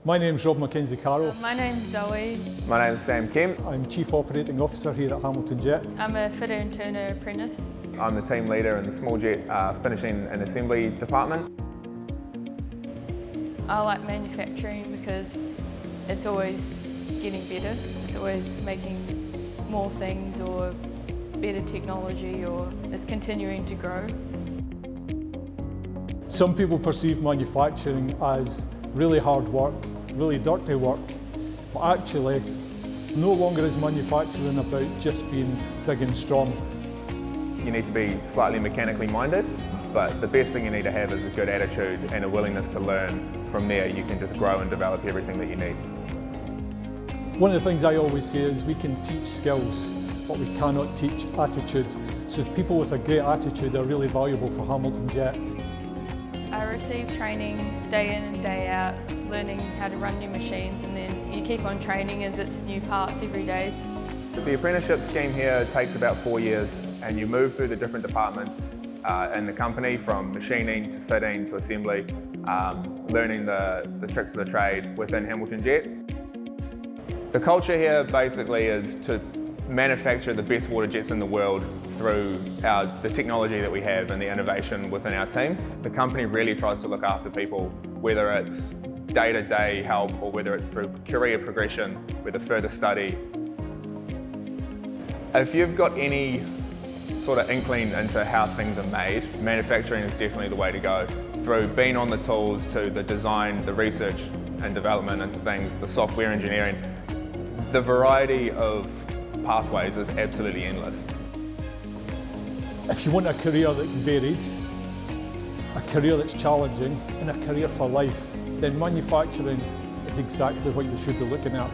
My name's Rob Mackenzie-Carroll. My name's Zoe. My name's Sam Kemp. I'm Chief Operating Officer here at Hamilton Jet. I'm a fitter and turner apprentice. I'm the team leader in the small jet finishing and assembly department. I like manufacturing because it's always getting better. It's always making more things or better technology, or it's continuing to grow. Some people perceive manufacturing as really hard work, really dirty work, but actually no longer is manufacturing about just being big and strong. You need to be slightly mechanically minded, but the best thing you need to have is a good attitude and a willingness to learn. From there you can just grow and develop everything that you need. One of the things I always say is we can teach skills, but we cannot teach attitude. So people with a great attitude are really valuable for Hamilton Jet. I receive training day in and day out, learning how to run new machines, and then you keep on training as it's new parts every day. The apprenticeship scheme here takes about 4 years, and you move through the different departments in the company, from machining to fitting to assembly, learning the tricks of the trade within Hamilton Jet. The culture here basically is to manufacture the best water jets in the world through the technology that we have and the innovation within our team. The company really tries to look after people, whether it's day-to-day help or whether it's through career progression, whether further study. If you've got any sort of inkling into how things are made, manufacturing is definitely the way to go. Through being on the tools to the design, the research and development into things, the software engineering, the variety of pathways is absolutely endless. If you want a career that's varied, a career that's challenging, and a career for life, then manufacturing is exactly what you should be looking at.